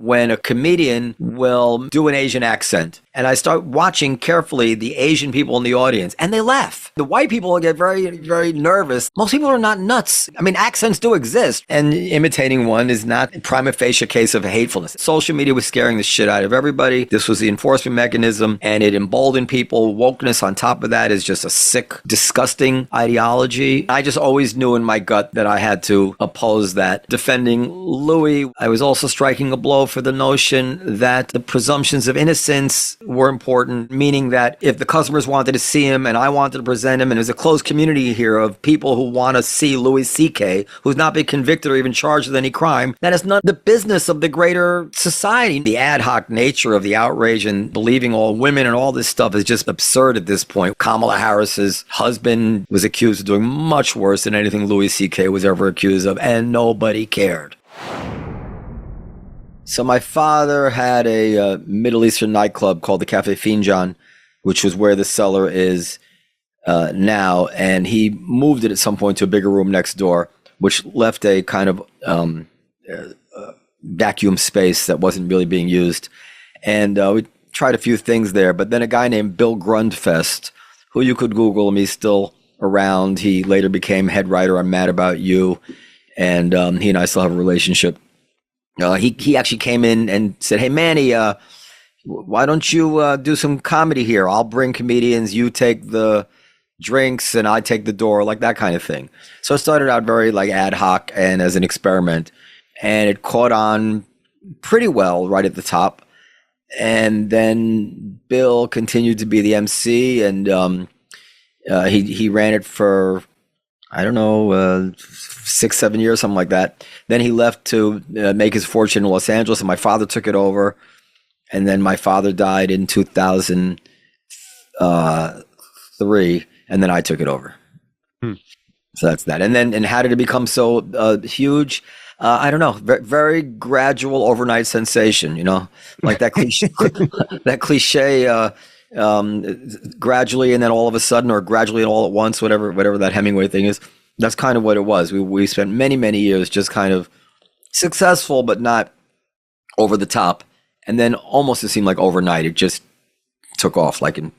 when a comedian will do an Asian accent. And I start watching carefully the Asian people in the audience, and they laugh. The white people get very, very nervous. Most people are not nuts. I mean, accents do exist, and imitating one is not a prima facie a case of hatefulness. Social media was scaring the shit out of everybody. This was the enforcement mechanism, and it emboldened people. Wokeness on top of that is just a sick, disgusting ideology. I just always knew in my gut that I had to oppose that. Defending Louis, I was also striking a blow for the notion that the presumptions of innocence were important, meaning that if the customers wanted to see him and I wanted to present him, and there's a closed community here of people who want to see Louis C.K., who's not been convicted or even charged with any crime, that is not the business of the greater society. The ad hoc nature of the outrage and believing all women and all this stuff is just absurd at this point. Kamala Harris's husband was accused of doing much worse than anything Louis C.K. was ever accused of, and nobody cared. So my father had a Middle Eastern nightclub called the Cafe Finjan, which was where the Cellar is now. And he moved it at some point to a bigger room next door, which left a kind of vacuum space that wasn't really being used. And we tried a few things there. But then a guy named Bill Grundfest, who you could Google him, he's still around. He later became head writer on Mad About You. And he and I still have a relationship. He actually came in and said, "Hey, Manny, why don't you do some comedy here? I'll bring comedians. You take the drinks and I take the door," like that kind of thing. So it started out very like ad hoc and as an experiment, and it caught on pretty well right at the top. And then Bill continued to be the MC, and he ran it for, I don't know, 6-7 years, something like that. Then he left to make his fortune in Los Angeles, and my father took it over. And then my father died in 2003, and then I took it over. So that's that. And how did it become so huge? I don't know. Very gradual overnight sensation, you know, like that cliche, that cliche, gradually and then all of a sudden, or gradually and all at once, whatever that Hemingway thing is. That's kind of what it was. We spent many years just kind of successful, but not over the top. And then almost it seemed like overnight, it just took off, like in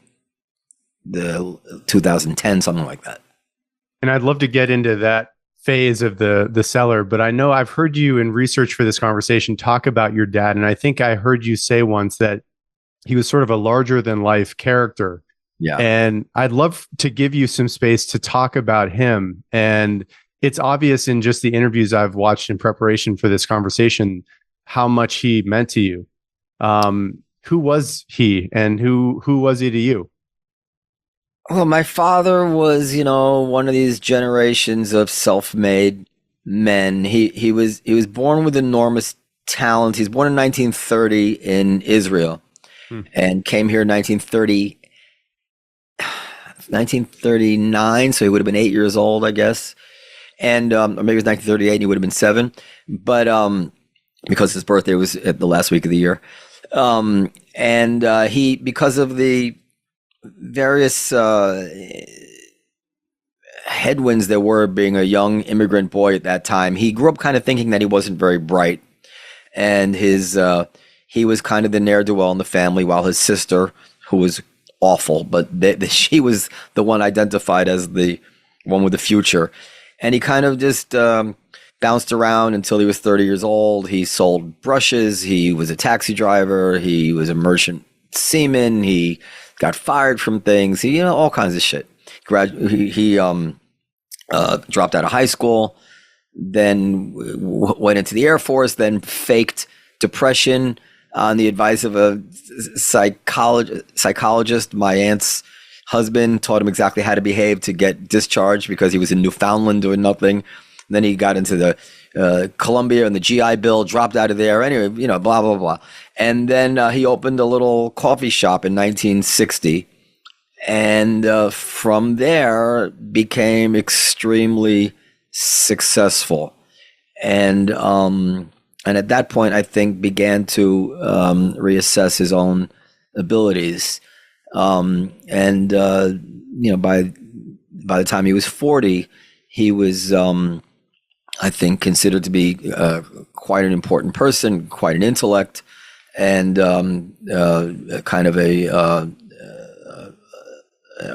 the 2010, something like that. And I'd love to get into that phase of the Cellar, but I know I've heard you in research for this conversation talk about your dad. And I think I heard you say once that he was sort of a larger than life character. Yeah. And I'd love to give you some space to talk about him. And it's obvious in just the interviews I've watched in preparation for this conversation, how much he meant to you. Who was he, and who was he to you? Well, my father was, you know, one of these generations of self-made men. He was born with enormous talent. He's born in 1930 in Israel and came here in 1939, so he would have been 8 years old, I guess. And or maybe it was 1938 and he would have been 7. But because his birthday was at the last week of the year. And he, because of the various headwinds there were being a young immigrant boy at that time, he grew up kind of thinking that he wasn't very bright. And he was kind of the ne'er-do-well in the family, while his sister, who was awful, but she was the one identified as the one with the future. And he kind of just bounced around until he was 30 years old. He sold brushes. He was a taxi driver. He was a merchant seaman. He got fired from things. He, you know, all kinds of shit. He dropped out of high school, then went into the Air Force, then faked depression on the advice of a psychologist. My aunt's husband taught him exactly how to behave to get discharged because he was in Newfoundland doing nothing. And then he got into the Columbia and the GI Bill, dropped out of there. Anyway, you know, blah, blah, blah. And then he opened a little coffee shop in 1960. And from there became extremely successful. And at that point, I think began to reassess his own abilities. You know, by the time he was 40, he was I think, considered to be quite an important person, quite an intellect, and kind of a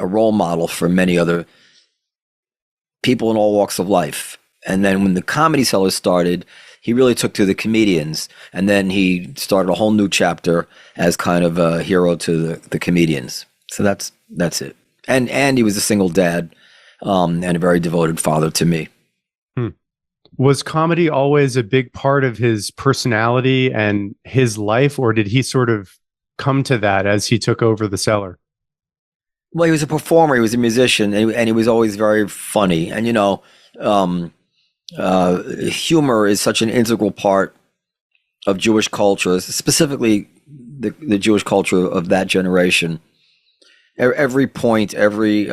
role model for many other people in all walks of life. And then when the Comedy Cellar started, he really took to the comedians, and then he started a whole new chapter as kind of a hero to the comedians. So that's it. And he was a single dad, and a very devoted father to me. Was comedy always a big part of his personality and his life, or did he sort of come to that as he took over the Cellar? Well, he was a performer, he was a musician, and he was always very funny. And, humor is such an integral part of Jewish culture, specifically the Jewish culture of that generation. Every point, every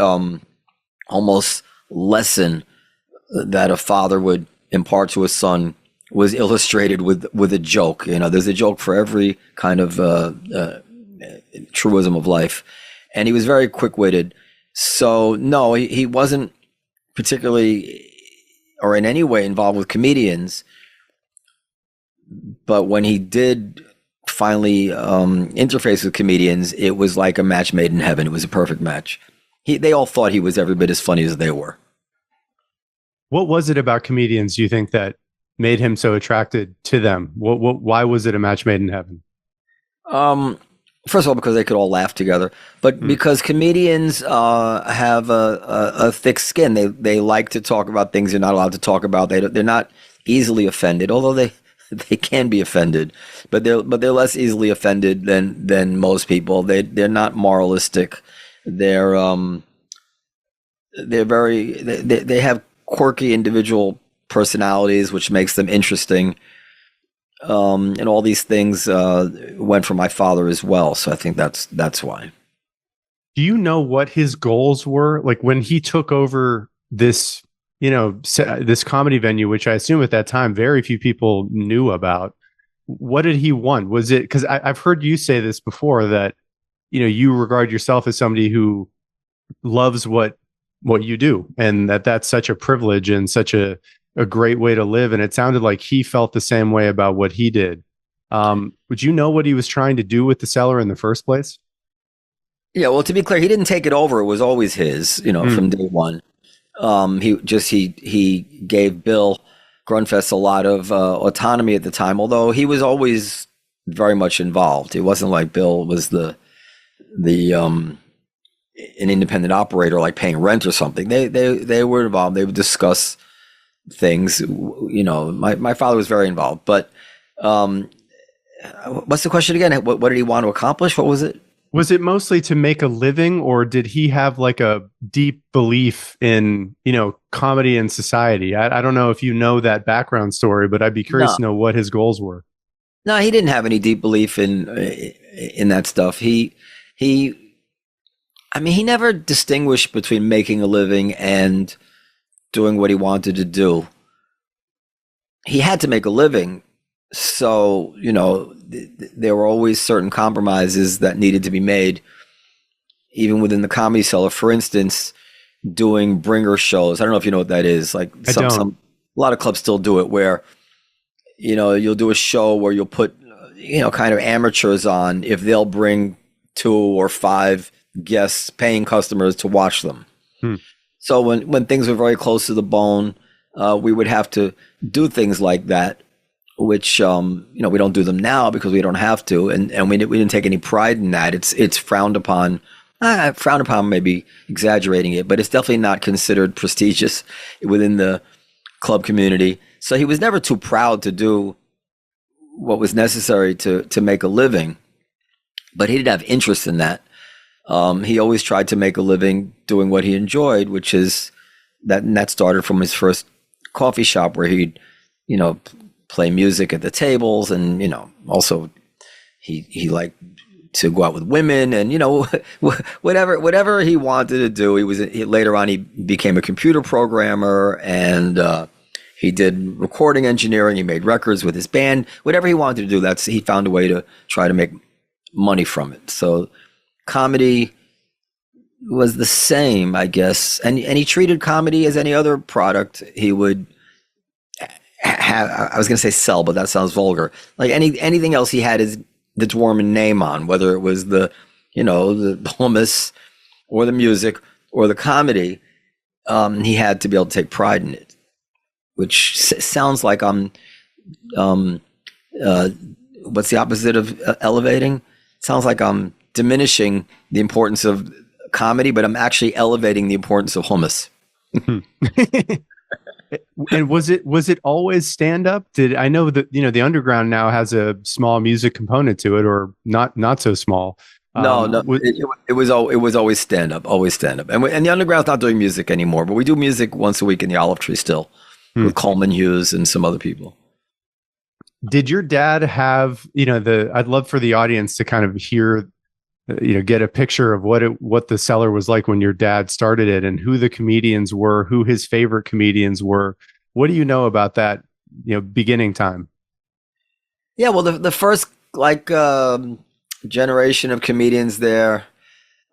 almost lesson that a father would impart to his son was illustrated with a joke. There's a joke for every kind of truism of life. And he was very quick-witted. So, no, he wasn't particularly or in any way involved with comedians. But when he did finally interface with comedians, it was like a match made in heaven. It was a perfect match. They all thought he was every bit as funny as they were. What was it about comedians, you think, that made him so attracted to them? Why was it a match made in heaven? First of all, because they could all laugh together, but because comedians have a thick skin. They like to talk about things you're not allowed to talk about. They're not easily offended, although they can be offended, but they're less easily offended than most people. They're not moralistic. They have quirky individual personalities, which makes them interesting. And all these things went for my father as well. So I think that's why. Do you know what his goals were? Like when he took over this, this comedy venue, which I assume at that time very few people knew about. What did he want? Was it because I've heard you say this before that you regard yourself as somebody who loves what you do, and that's such a privilege and such a great way to live. And it sounded like he felt the same way about what he did. Would you know what he was trying to do with the Cellar in the first place? Yeah, well, to be clear, he didn't take it over. It was always his, from day one. He gave Bill Grunfest a lot of autonomy at the time, although he was always very much involved. It wasn't like Bill was an independent operator, like paying rent or something. They were involved. They would discuss things. My father was very involved. But what's the question again? What did he want to accomplish? What was it? Was it mostly to make a living, or did he have like a deep belief in, comedy and society? I don't know if you know that background story, but I'd be curious to know what his goals were. No, he didn't have any deep belief in that stuff. He never distinguished between making a living and doing what he wanted to do. He had to make a living. So, there were always certain compromises that needed to be made, even within the Comedy Cellar. For instance, doing bringer shows. I don't know if you know what that is. Like a lot of clubs still do it, where, you'll do a show where you'll put, kind of amateurs on if they'll bring 2 or 5 guests, paying customers to watch them. So when things were very close to the bone, we would have to do things like that, which, we don't do them now because we don't have to. And we didn't take any pride in that. It's frowned upon. Frowned upon, maybe exaggerating it, but it's definitely not considered prestigious within the club community. So he was never too proud to do what was necessary to make a living, but he didn't have interest in that. He always tried to make a living doing what he enjoyed, which is that started from his first coffee shop where he'd, play music at the tables, and also he liked to go out with women, and whatever he wanted to do. Later on he became a computer programmer, and he did recording engineering. He made records with his band. Whatever he wanted to do, he found a way to try to make money from it. So comedy was the same, I guess, and he treated comedy as any other product. He would I was going to say sell, but that sounds vulgar. Like anything else he had his the Dworman name on, whether it was the hummus or the music or the comedy, he had to be able to take pride in it, which sounds like I'm what's the opposite of elevating? Sounds like I'm diminishing the importance of comedy, but I'm actually elevating the importance of hummus. And was it always stand up? I know that the underground now has a small music component to it, or not so small. No, it was always stand up, and the underground's not doing music anymore, but we do music once a week in the Olive Tree still with Coleman Hughes and some other people. Did your dad have I'd love for the audience to kind of hear, get a picture of what the Cellar was like when your dad started it, and who the comedians were, who his favorite comedians were. What do you know about that, beginning time? Yeah, well, the first generation of comedians there,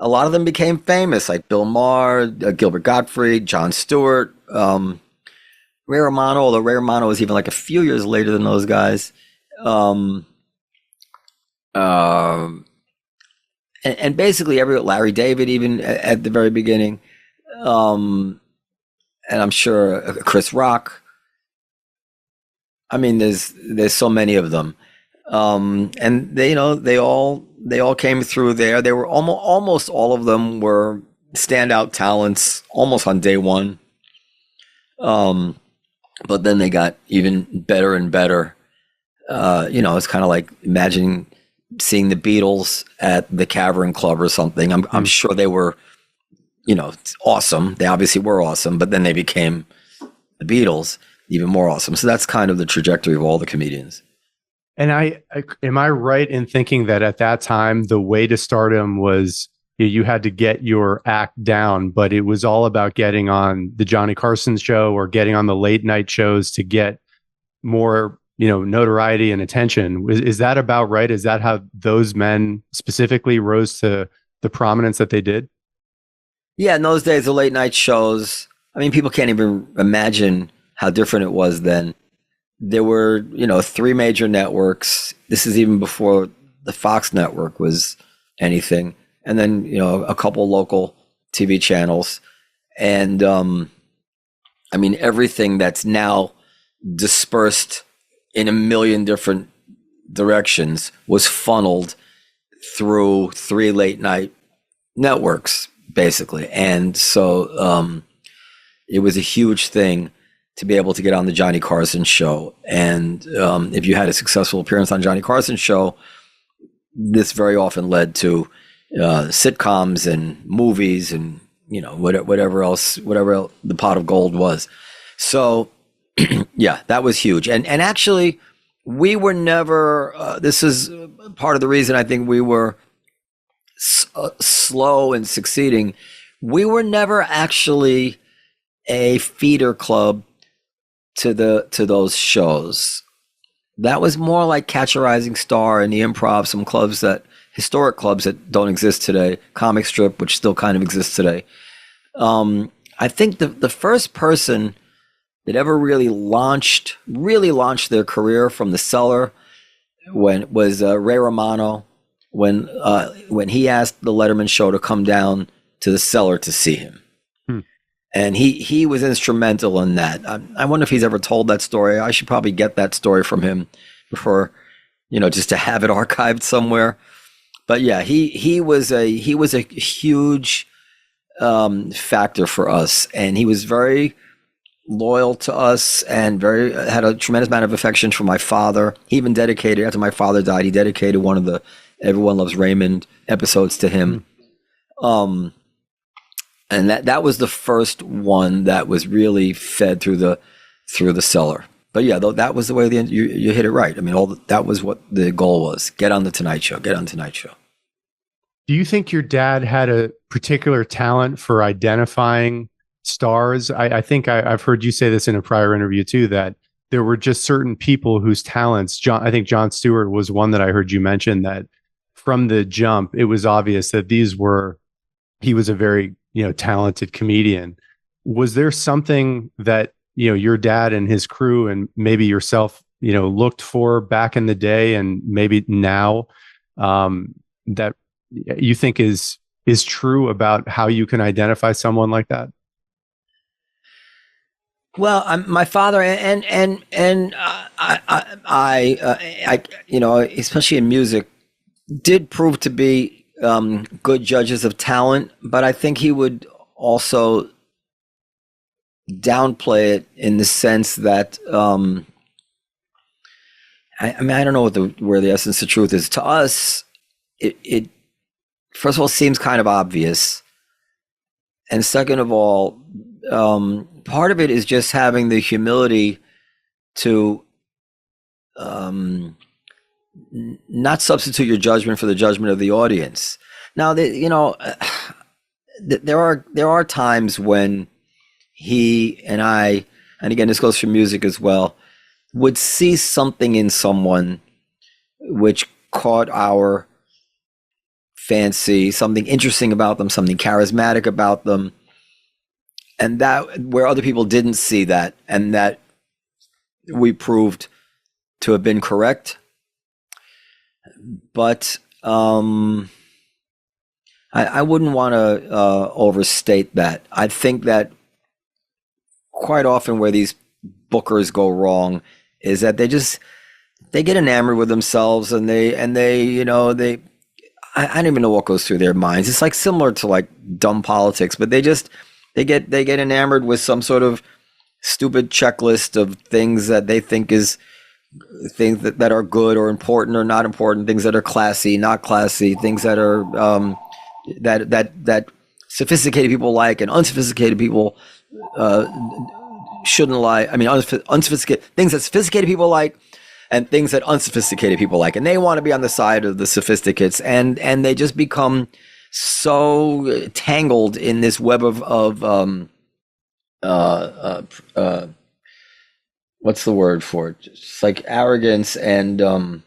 a lot of them became famous, like Bill Maher, Gilbert Gottfried, Jon Stewart, Ray Romano, although Ray Romano was even like a few years later than those guys. And basically Larry David, even at the very beginning. And I'm sure Chris Rock. I mean, there's so many of them. And they all came through there. They were almost all of them were standout talents almost on day one. But then they got even better and better. It's kind of like imagining seeing the Beatles at the Cavern Club or something. I'm sure they were, awesome. They obviously were awesome, but then they became the Beatles, even more awesome. So that's kind of the trajectory of all the comedians. And am I right in thinking that at that time, the way to stardom was you had to get your act down, but it was all about getting on the Johnny Carson show or getting on the late night shows to get more, notoriety and attention? Is that about right? Is that how those men specifically rose to the prominence that they did? Yeah, in those days, the late night shows, I mean, people can't even imagine how different it was then. There were, 3 major networks. This is even before the Fox network was anything. And then, a couple local TV channels. And, everything that's now dispersed in a million different directions was funneled through 3 late night networks, basically. And so it was a huge thing to be able to get on the Johnny Carson show. And if you had a successful appearance on Johnny Carson's show, this very often led to sitcoms and movies and whatever else the pot of gold was. So yeah, that was huge. And actually, we were never. This is part of the reason I think we were slow in succeeding. We were never actually a feeder club to those shows. That was more like Catch a Rising Star and the Improv, some historic clubs that don't exist today, Comic Strip, which still kind of exists today. I think the first person that ever really launched their career from the Cellar was Ray Romano when he asked the Letterman show to come down to the Cellar to see him. And he was instrumental in that. I wonder if he's ever told that story. I should probably get that story from him before, just to have it archived somewhere. But yeah, he was a huge factor for us, and he was very loyal to us and had a tremendous amount of affection for my father. He even dedicated, after my father died, he dedicated one of the Everyone Loves Raymond episodes to him. And that was the first one that was really fed through the Cellar. But yeah, that was the way you hit it right. I mean, that was what the goal was: get on the Tonight Show. Do you think your dad had a particular talent for identifying stars? I think I've heard you say this in a prior interview too, that there were just certain people whose talents. I think Jon Stewart was one that I heard you mention, that from the jump it was obvious that he was a very talented comedian. Was there something that your dad and his crew and maybe yourself, looked for back in the day and maybe now, that you think is true about how you can identify someone like that? Well, my father and especially in music, did prove to be good judges of talent, but I think he would also downplay it in the sense that I mean, I don't know where the essence of truth is. To us, it first of all seems kind of obvious, and second of all, part of it is just having the humility to not substitute your judgment for the judgment of the audience. Now, there are times when he and I, and again, this goes for music as well, would see something in someone which caught our fancy, something interesting about them, something charismatic about them, and that where other people didn't see that, and that we proved to have been correct. But I wouldn't want to overstate that. I think that quite often where these bookers go wrong is that they get enamored with themselves, and they I don't even know what goes through their minds. It's like similar to like dumb politics, but they get enamored with some sort of stupid checklist of things that they think is things that are good or important or not important, things that are classy, not classy, things that are that sophisticated people like and unsophisticated people shouldn't like. I mean, unsophisticated things that sophisticated people like and things that unsophisticated people like, and they want to be on the side of the sophisticates, and they just become so tangled in this web of what's the word for it? Just like arrogance and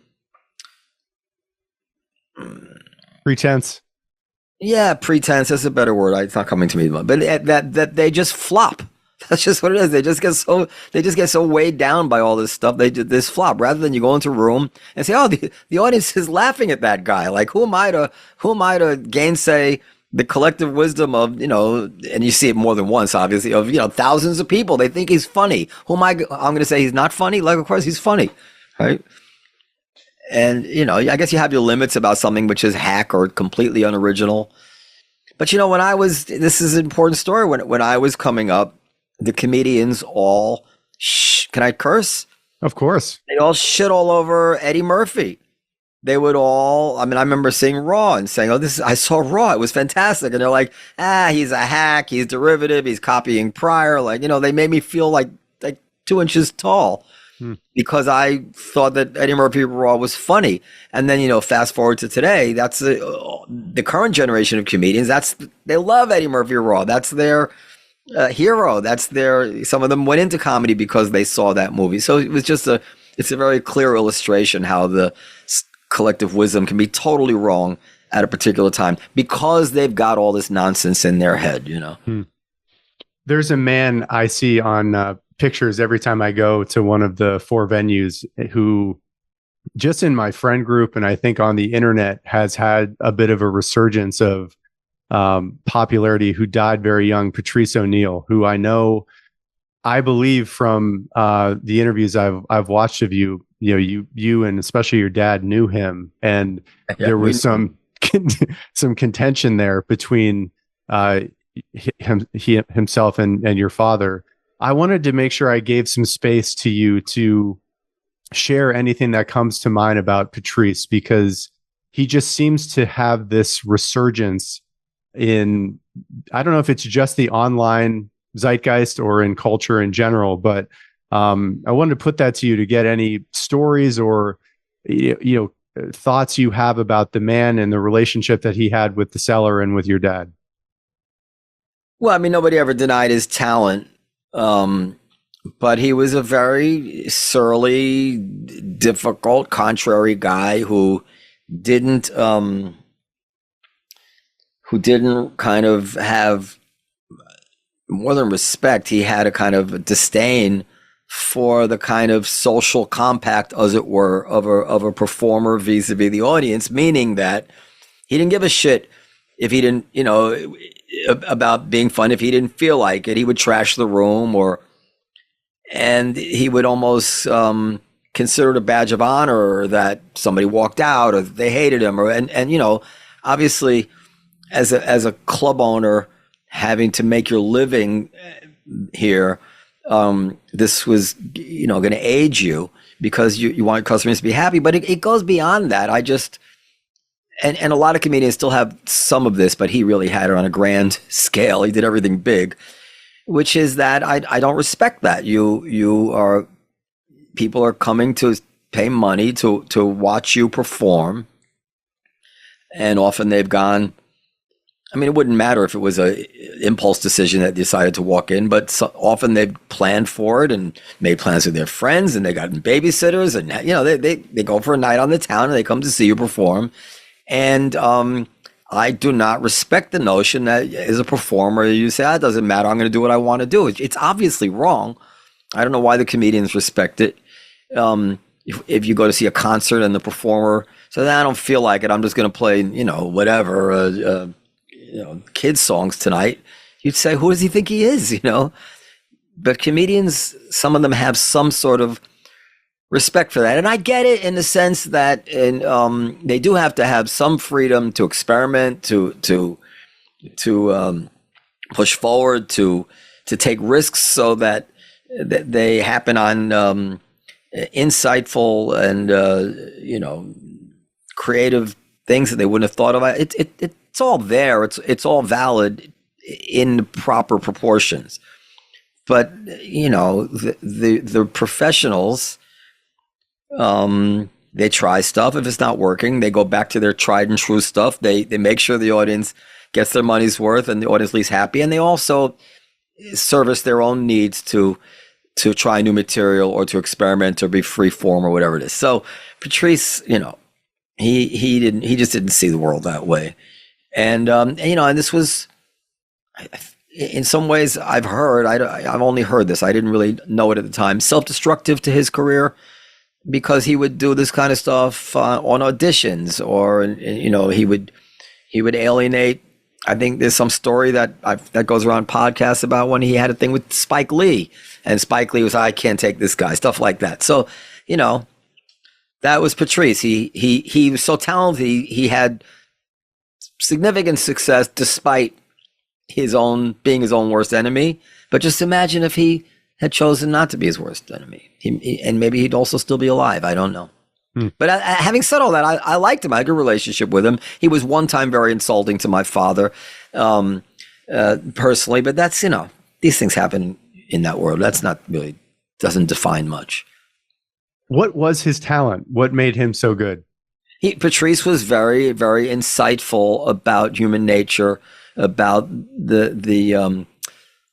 pretense. Yeah, pretense is a better word. It's not coming to me, but that they just flop. That's just what it is. They just get so weighed down by all this stuff. They do this flop rather than you go into a room and say, "Oh, the audience is laughing at that guy." Like, who am I to gainsay the collective wisdom of, and you see it more than once, obviously, of, thousands of people. They think he's funny. I'm going to say he's not funny. Like, of course he's funny, right? And, I guess you have your limits about something which is hack or completely unoriginal. But, this is an important story. When I was coming up, the comedians all, can I curse? Of course. They all shit all over Eddie Murphy. They would all, I remember seeing Raw and saying, I saw Raw, it was fantastic. And they're like, he's a hack, he's derivative, he's copying Pryor. Like, they made me feel like 2 inches tall because I thought that Eddie Murphy Raw was funny. And then, fast forward to today, that's the current generation of comedians. They love Eddie Murphy Raw. That's their hero. Some of them went into comedy because they saw that movie. So it was it's a very clear illustration how the collective wisdom can be totally wrong at a particular time because they've got all this nonsense in their head, There's a man I see on pictures every time I go to one of the 4 venues who just in my friend group and I think on the internet has had a bit of a resurgence of popularity, who died very young, Patrice O'Neal, who I believe from the interviews I've watched of you, you and especially your dad knew him, and there was some contention there between himself and your father. I wanted to make sure I gave some space to you to share anything that comes to mind about Patrice, because he just seems to have this resurgence in, I don't know if it's just the online zeitgeist or in culture in general, but I wanted to put that to you to get any stories or thoughts you have about the man and the relationship that he had with the Cellar and with your dad. Well, nobody ever denied his talent, but he was a very surly, difficult, contrary guy who didn't kind of have more than respect, he had a kind of disdain for the kind of social compact, as it were, of a performer vis-a-vis the audience, meaning that he didn't give a shit if he didn't, about being fun. If he didn't feel like it, he would trash the room, and he would almost consider it a badge of honor that somebody walked out or they hated him, and obviously, as a club owner having to make your living here, this was going to aid you because you want your customers to be happy, but it goes beyond that. And a lot of comedians still have some of this, but he really had it on a grand scale. He did everything big, which is that I don't respect that. People are coming to pay money to watch you perform, and often they've gone. I mean, it wouldn't matter if it was a impulse decision that decided to walk in, but often they've planned for it and made plans with their friends, and they got babysitters, and they go for a night on the town and they come to see you perform. And I do not respect the notion that as a performer you say, it doesn't matter, I'm going to do what I want to do. It's obviously wrong. I don't know why the comedians respect it. If you go to see a concert and the performer says, I don't feel like it, I'm just going to play whatever. Kids songs tonight, you'd say, who does he think he is? But comedians, some of them have some sort of respect for that, and I get it in the sense that they do have to have some freedom to experiment, to push forward, to take risks, so that they happen on insightful and creative things that they wouldn't have thought of. It's all there. It's all valid in the proper proportions. But the professionals, they try stuff. If it's not working, they go back to their tried and true stuff. They make sure the audience gets their money's worth and the audience leaves happy. And they also service their own needs to try new material or to experiment or be free form or whatever it is. So Patrice, he just didn't see the world that way. And and this was, in some ways, I've only heard this. I didn't really know it at the time. Self-destructive to his career, because he would do this kind of stuff on auditions, or he would alienate. I think there's some story that goes around podcasts about when he had a thing with Spike Lee, and Spike Lee was, I can't take this guy, stuff like that. So that was Patrice. He was so talented. He had significant success despite being his own worst enemy. But just imagine if he had chosen not to be his worst enemy, and maybe he'd also still be alive. I don't know. But having said all that, I liked him. I had a good relationship with him. He was one time very insulting to my father, personally. But that's, these things happen in that world. That's not really, doesn't define much. What was his talent? What made him so good? Patrice was very, very insightful about human nature, about the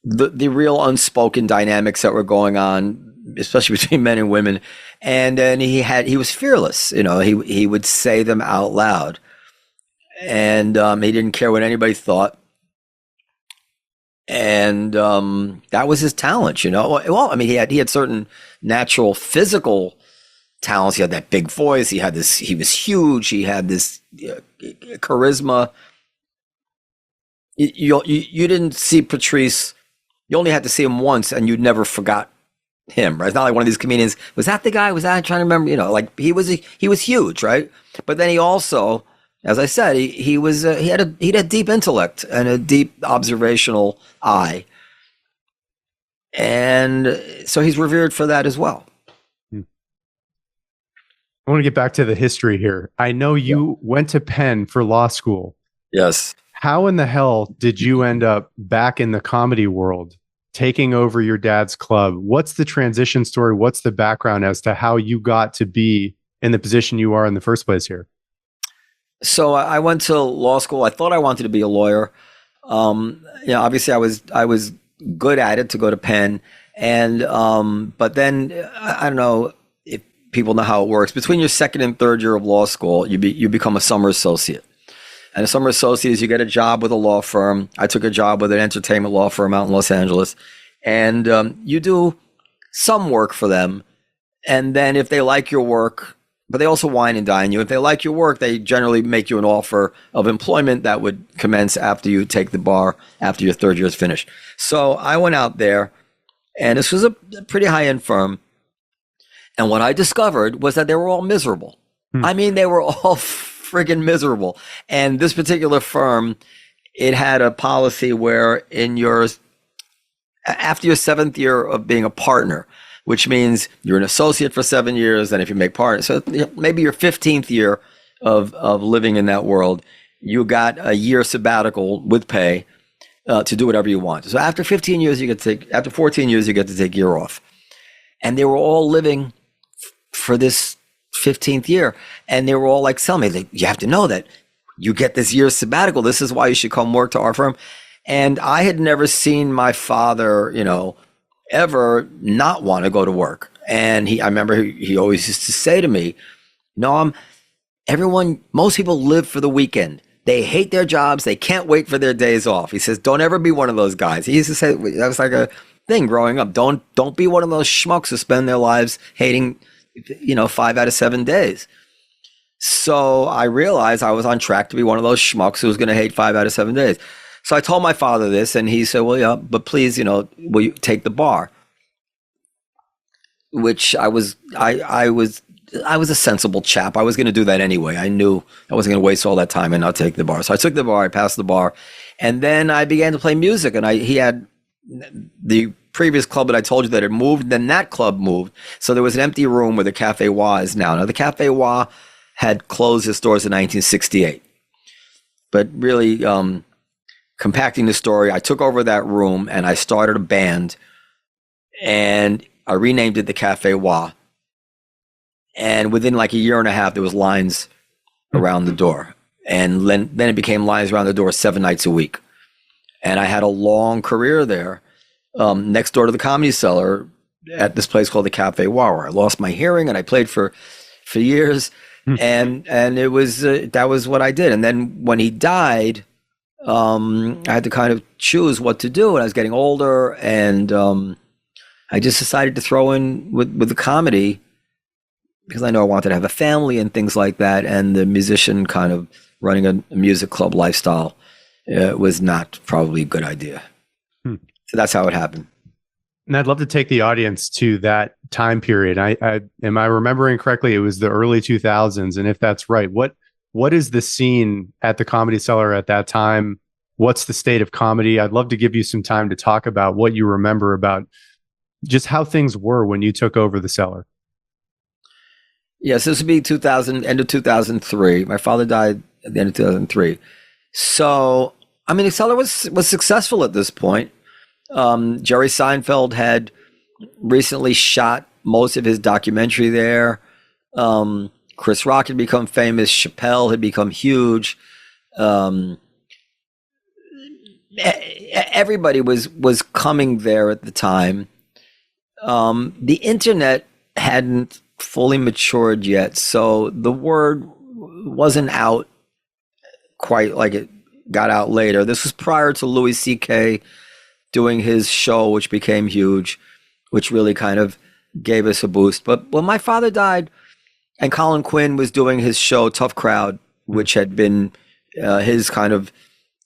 real unspoken dynamics that were going on, especially between men and women. And then he was fearless. He would say them out loud, and he didn't care what anybody thought. And that was his talent. Well, I mean, he had certain natural physical talents. He had that big voice. He was huge. He had this charisma. You didn't see Patrice. You only had to see him once, and you never forgot him, right? It's not like one of these comedians. Was that the guy? Was that? I'm trying to remember. Like he was huge, right? But then he also, as I said, he had deep intellect and a deep observational eye, and so he's revered for that as well. I want to get back to the history here. I know you went to Penn for law school. Yes. How in the hell did you end up back in the comedy world, taking over your dad's club? What's the transition story? What's the background as to how you got to be in the position you are in the first place here? So I went to law school. I thought I wanted to be a lawyer. Obviously I was good at it to go to Penn. And, but then I don't know if people know how it works. Between your second and third year of law school, you become a summer associate. And as summer associates, you get a job with a law firm. I took a job with an entertainment law firm out in Los Angeles. And you do some work for them. And then if they like your work, but they also wine and dine you. If they like your work, they generally make you an offer of employment that would commence after you take the bar, after your third year is finished. So I went out there, and this was a pretty high-end firm. And what I discovered was that they were all miserable. I mean, they were all friggin' miserable. And this particular firm, it had a policy where after your 7th year of being a partner, which means you're an associate for 7 years, and if you make partner, so maybe your 15th year of living in that world, you got a year sabbatical with pay to do whatever you want. So after 15 years, after 14 years, you get to take a year off. And they were all living for this 15th year. And they were all like, tell me, you have to know that you get this year's sabbatical. This is why you should come work to our firm. And I had never seen my father, ever not want to go to work. And I remember he always used to say to me, Noam, most people live for the weekend. They hate their jobs. They can't wait for their days off. He says, don't ever be one of those guys. He used to say, that was like a thing growing up. Don't be one of those schmucks who spend their lives hating, 5 out of 7 days. So I realized I was on track to be one of those schmucks who was going to hate 5 out of 7 days. So I told my father this, and he said, well, yeah, but please, will you take the bar? Which I was a sensible chap. I was going to do that anyway. I knew I wasn't going to waste all that time and not take the bar. So I took the bar, I passed the bar, and then I began to play music. And he had the previous club that I told you that had moved, then that club moved. So there was an empty room where the Cafe Wa is now. Now the Cafe Wa had closed its doors in 1968. But really, compacting the story, I took over that room and I started a band, and I renamed it the Cafe Wa. And within like a year and a half, there was lines around the door. And then it became lines around the door 7 nights a week. And I had a long career there, next door to the Comedy Cellar at this place called the Cafe Wa, where I lost my hearing and I played for years. And it was, that was what I did. And then when he died, I had to kind of choose what to do. And I was getting older, and I just decided to throw in with the comedy, because I know I wanted to have a family and things like that. And the musician kind of running a music club lifestyle was not probably a good idea. So that's how it happened. And I'd love to take the audience to that time period. Am I remembering correctly? It was the early 2000s. And if that's right, what is the scene at the Comedy Cellar at that time? What's the state of comedy? I'd love to give you some time to talk about what you remember about just how things were when you took over the Cellar. Yes, this would be end of 2003. My father died at the end of 2003. So, I mean, the Cellar was successful at this point. Jerry Seinfeld had recently shot most of his documentary there. Chris Rock had become famous. Chappelle had become huge. Everybody was coming there at the time. The internet hadn't fully matured yet, so the word wasn't out quite like it got out later. This was prior to Louis C.K. doing his show, which became huge, which really kind of gave us a boost. But when my father died, and Colin Quinn was doing his show, Tough Crowd, which had been his kind of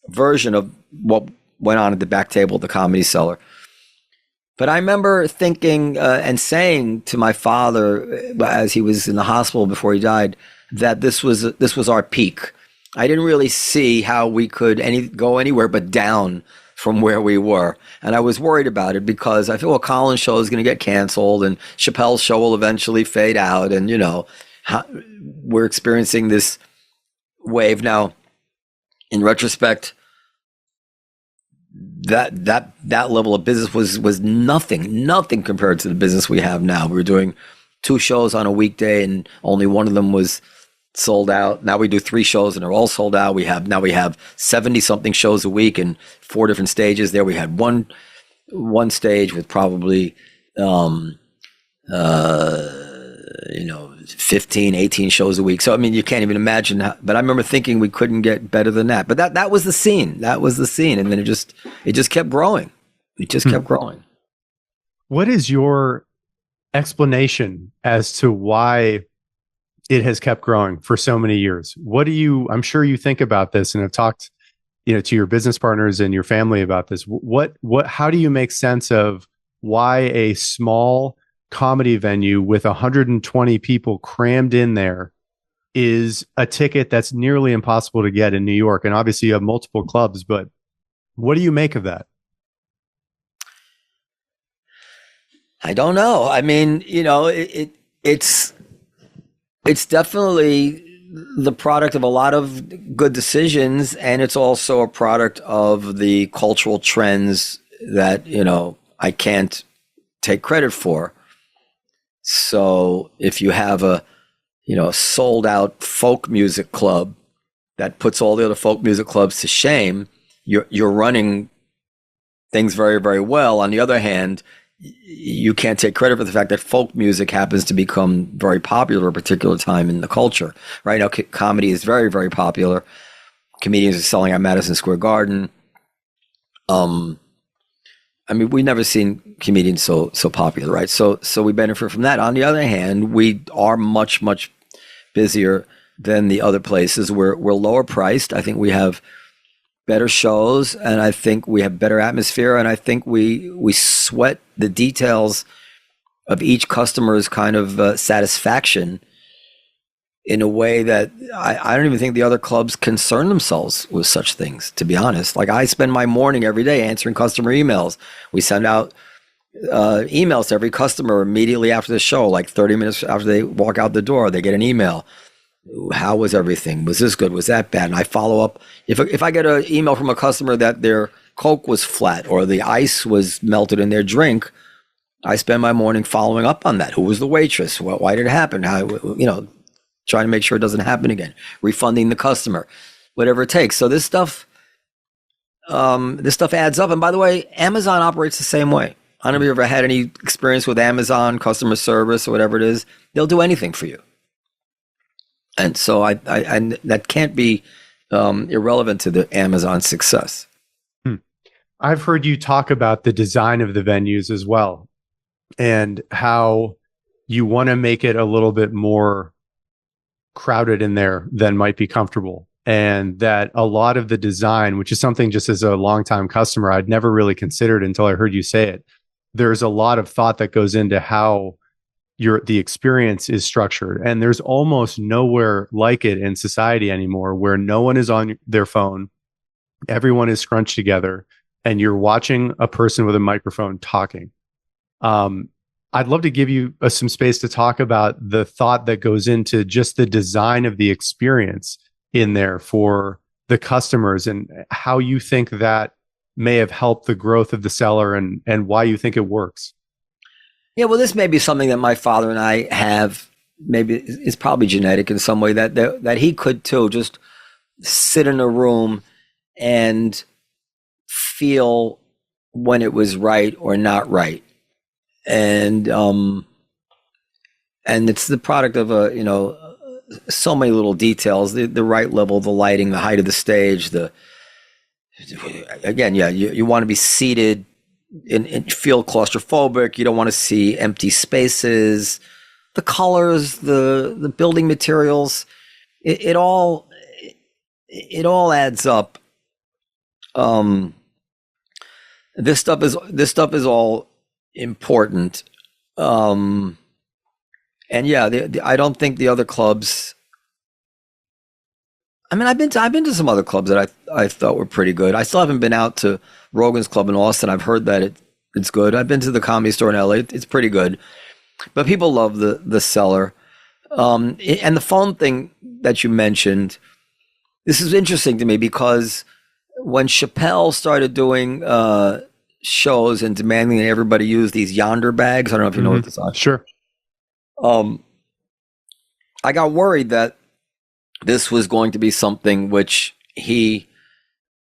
version of what went on at the back table at the Comedy Cellar. But I remember thinking and saying to my father as he was in the hospital before he died that this was our peak. I didn't really see how we could go anywhere but down from where we were. And I was worried about it because I feel Colin's show is going to get canceled and Chappelle's show will eventually fade out. And, we're experiencing this wave now. In retrospect, that level of business was nothing compared to the business we have now. We were doing 2 shows on a weekday and only one of them was sold out. Now we do 3 shows and they're all sold out. We have 70 something shows a week and 4 different stages there. We had one stage with probably 15, 18 shows a week. So, I mean, you can't even imagine but I remember thinking we couldn't get better than that. But that was the scene. That was the scene. And then it just kept growing. It just kept growing. What is your explanation as to why it has kept growing for so many years? I'm sure you think about this and have talked, to your business partners and your family about this. How do you make sense of why a small comedy venue with 120 people crammed in there is a ticket that's nearly impossible to get in New York? And obviously you have multiple clubs, but what do you make of that? I don't know. I mean, it's definitely the product of a lot of good decisions, and it's also a product of the cultural trends that, I can't take credit for. So if you have a sold out folk music club that puts all the other folk music clubs to shame, you're running things very, very well. On the other hand, you can't take credit for the fact that folk music happens to become very popular at a particular time in the culture. Right now, comedy is very, very popular. Comedians are selling out Madison Square Garden. I mean, we've never seen comedians so popular, right? So we benefit from that. On the other hand, we are much, much busier than the other places. We're lower priced. I think we have better shows, and I think we have better atmosphere, and I think we sweat the details of each customer's kind of satisfaction in a way that I don't even think the other clubs concern themselves with such things, to be honest. Like, I spend my morning every day answering customer emails. We send out emails to every customer immediately after the show, like 30 minutes after they walk out the door, they get an email. How was everything? Was this good? Was that bad? And I follow up. If I get an email from a customer that their Coke was flat or the ice was melted in their drink, I spend my morning following up on that. Who was the waitress? Why did it happen? How, trying to make sure it doesn't happen again. Refunding the customer, whatever it takes. So this stuff adds up. And by the way, Amazon operates the same way. I don't know if you ever had any experience with Amazon customer service or whatever it is. They'll do anything for you. And so I that can't be irrelevant to the Amazon success. I've heard you talk about the design of the venues as well, and how you want to make it a little bit more crowded in there than might be comfortable. And that a lot of the design, which is something just as a longtime customer, I'd never really considered until I heard you say it. There's a lot of thought that goes into how the experience is structured. And there's almost nowhere like it in society anymore, where no one is on their phone. Everyone is scrunched together and you're watching a person with a microphone talking. I'd love to give you some space to talk about the thought that goes into just the design of the experience in there for the customers, and how you think that may have helped the growth of the Cellar, and why you think it works. Yeah, well, this may be something that my father and I have. Maybe it's probably genetic in some way that he could too. Just sit in a room and feel when it was right or not right, and it's the product of so many little details: the right level, the lighting, the height of the stage. You want to be seated and feel claustrophobic. You don't want to see empty spaces. The colors, the building materials, it all adds up. This stuff is all important. And yeah, I don't think the other clubs. I mean, I've been to some other clubs that I thought were pretty good. I still haven't been out to Rogan's Club in Austin. I've heard that it's good. I've been to the Comedy Store in LA. It's pretty good. But people love the Cellar. And the phone thing that you mentioned, this is interesting to me, because when Chappelle started doing shows and demanding that everybody use these Yonder bags, I don't know if you know what this is. Sure. I got worried that this was going to be something which he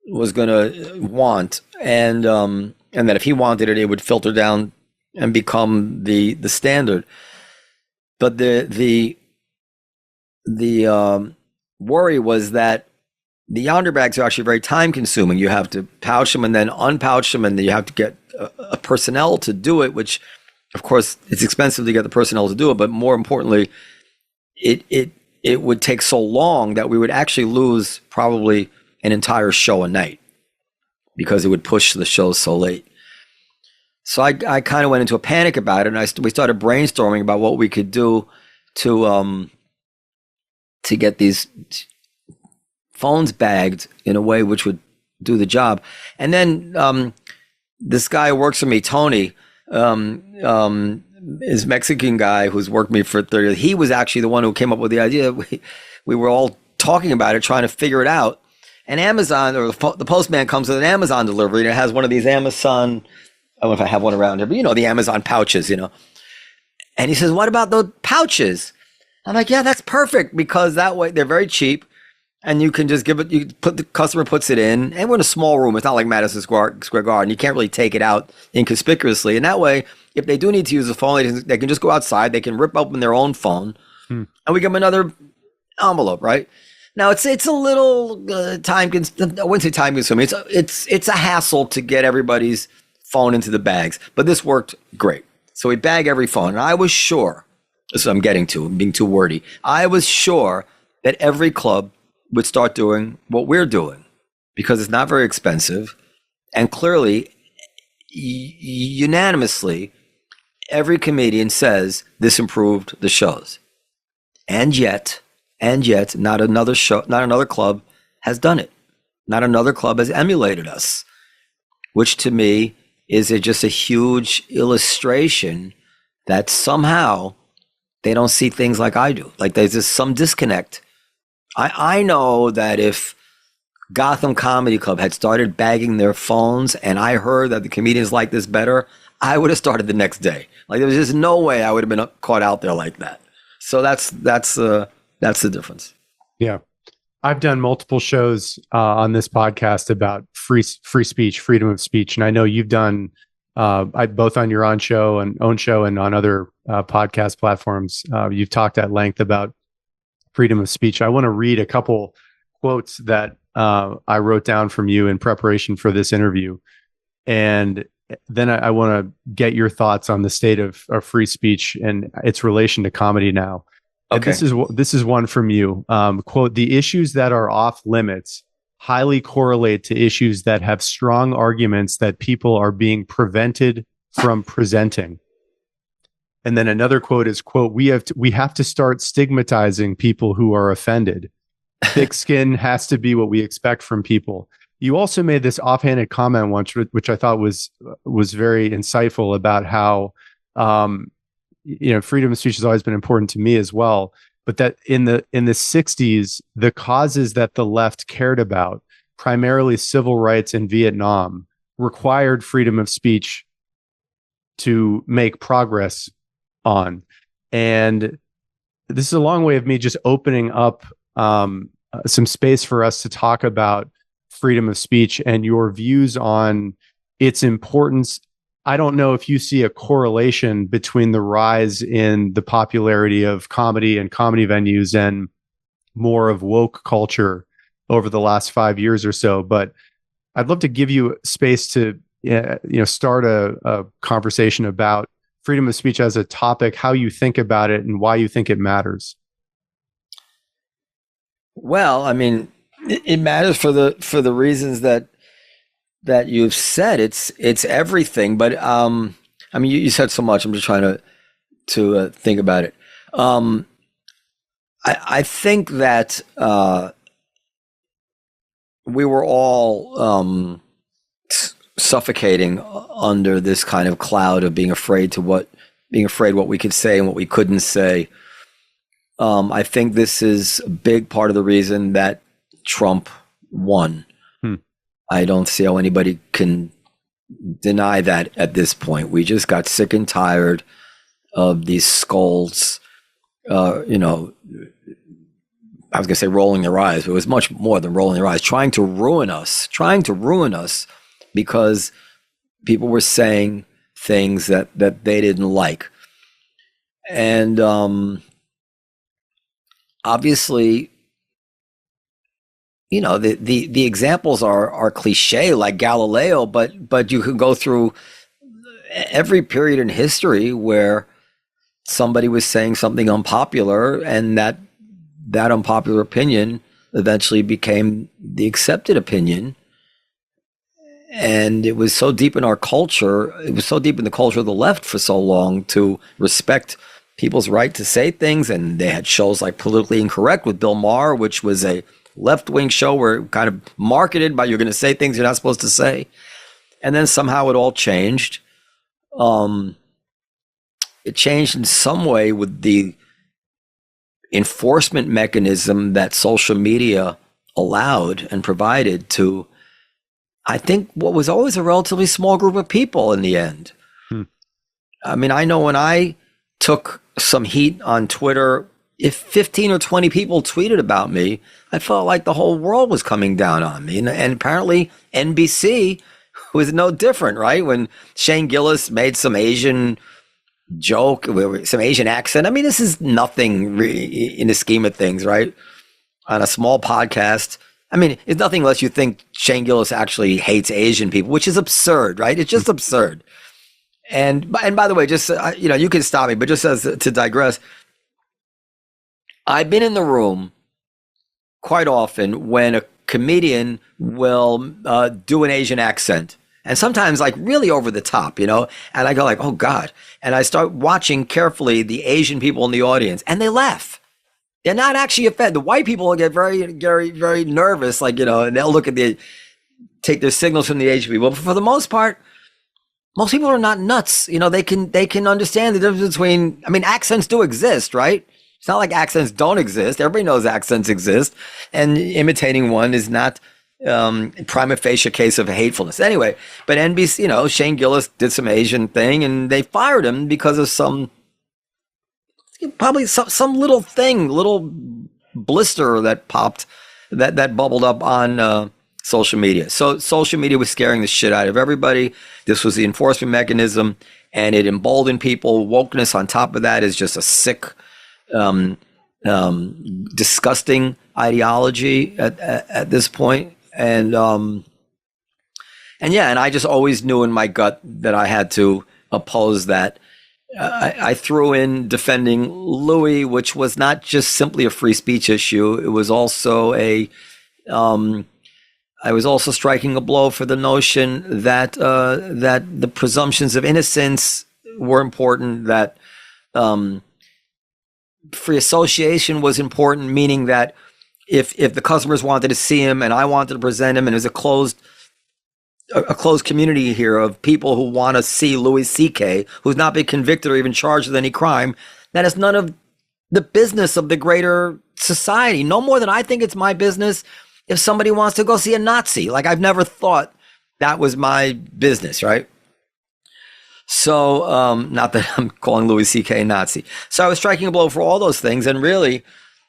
was going to want, and that if he wanted it, it would filter down and become the standard. But the worry was that the yonder bags are actually very time consuming. You have to pouch them and then unpouch them, and then you have to get a personnel to do it, which of course it's expensive to get the personnel to do it, but more importantly, it would take so long that we would actually lose probably an entire show a night because it would push the shows so late. So I kind of went into a panic about it, and we started brainstorming about what we could do to get these phones bagged in a way which would do the job. And then this guy who works for me, Tony, is Mexican guy who's worked me for 30 years. He was actually the one who came up with the idea. We were all talking about it, trying to figure it out. And Amazon, or the postman comes with an Amazon delivery, and it has one of these Amazon, I don't know if I have one around here, but the Amazon pouches, And he says, what about those pouches? I'm like, yeah, that's perfect, because that way they're very cheap, and you can just the customer puts it in, and we're in a small room. It's not like Madison Square Garden. You can't really take it out inconspicuously. And that way, if they do need to use the phone, they can just go outside. They can rip open their own phone, and we give them another envelope, right? Now it's a little I wouldn't say time consuming. It's a hassle to get everybody's phone into the bags, but this worked great. So we bag every phone, and I was sure. This is what I'm getting to. I'm being too wordy. I was sure that every club would start doing what we're doing because it's not very expensive, and clearly, unanimously, every comedian says this improved the shows, and yet, not another club has done it. Not another club has emulated us, which to me is just a huge illustration that somehow they don't see things like I do. Like there's just some disconnect. I know that if Gotham Comedy Club had started bagging their phones and I heard that the comedians like this better, I would have started the next day. Like there was just no way I would have been caught out there like that. So that's the difference. Yeah. I've done multiple shows on this podcast about free speech, freedom of speech. And I know you've done both on your own show and on other podcast platforms. You've talked at length about freedom of speech. I want to read a couple quotes that I wrote down from you in preparation for this interview. And then I want to get your thoughts on the state of free speech and its relation to comedy now. Okay. This is one from you. Quote, "The issues that are off limits highly correlate to issues that have strong arguments that people are being prevented from presenting." And then another quote is, quote, we have to start stigmatizing people who are offended. Thick skin has to be what we expect from people. You also made this offhanded comment once, which I thought was very insightful about how freedom of speech has always been important to me as well. But that in the 60s, the causes that the left cared about, primarily civil rights in Vietnam, required freedom of speech to make progress on. And this is a long way of me just opening up some space for us to talk about freedom of speech and your views on its importance. I don't know if you see a correlation between the rise in the popularity of comedy and comedy venues and more of woke culture over the last 5 years or so, but I'd love to give you space to start a conversation about freedom of speech as a topic, how you think about it, and why you think it matters. Well, I mean, it matters for the reasons that you've said. It's everything, but I mean, you said so much. I'm just trying to think about it. I think that we were all suffocating under this kind of cloud of being afraid what we could say and what we couldn't say. I think this is a big part of the reason that Trump won. I don't see how anybody can deny that at this point. We just got sick and tired of these scolds, I was going to say rolling their eyes, but it was much more than rolling their eyes, trying to ruin us because people were saying things that they didn't like. And obviously, the examples are cliche, like Galileo, but you can go through every period in history where somebody was saying something unpopular, and that unpopular opinion eventually became the accepted opinion. And it was so deep in our culture, it was so deep in the culture of the left for so long to respect people's right to say things. And they had shows like Politically Incorrect with Bill Maher, which was a left-wing show where it kind of marketed by you're going to say things you're not supposed to say. And then somehow it all changed. It changed in some way with the enforcement mechanism that social media allowed and provided to, I think, what was always a relatively small group of people in the end. I mean, I know when I took some heat on Twitter, if 15 or 20 people tweeted about me, I felt like the whole world was coming down on me. And apparently NBC was no different, right? When Shane Gillis made some Asian joke, some Asian accent. I mean, this is nothing really in the scheme of things, right? On a small podcast. I mean, it's nothing unless you think Shane Gillis actually hates Asian people, which is absurd, right? It's just absurd. And by the way, just, you can stop me, but just as to digress, I've been in the room quite often when a comedian will do an Asian accent. And sometimes like really over the top, and I go like, oh God. And I start watching carefully the Asian people in the audience, and they laugh. They're not actually offended. The white people get very, very, very nervous, like, and they'll take their signals from the Asian people. But for the most part, most people are not nuts. They can understand the difference between, I mean, accents do exist, right? It's not like accents don't exist. Everybody knows accents exist. And imitating one is not prima facie case of hatefulness. Anyway, but NBC, Shane Gillis did some Asian thing and they fired him because of probably some little thing, little blister that popped, that bubbled up on social media. So social media was scaring the shit out of everybody. This was the enforcement mechanism, and it emboldened people. Wokeness on top of that is just a sick, disgusting ideology at this point. And I just always knew in my gut that I had to oppose that. I threw in defending Louis, which was not just simply a free speech issue. It was also I was also striking a blow for the notion that the presumptions of innocence were important, that free association was important, meaning that if the customers wanted to see him and I wanted to present him, and there's a closed community here of people who want to see Louis C.K., who's not been convicted or even charged with any crime, that is none of the business of the greater society. No more than I think it's my business if somebody wants to go see a Nazi. Like, I've never thought that was my business, right? So, not that I'm calling Louis C.K. a Nazi. So I was striking a blow for all those things, and really,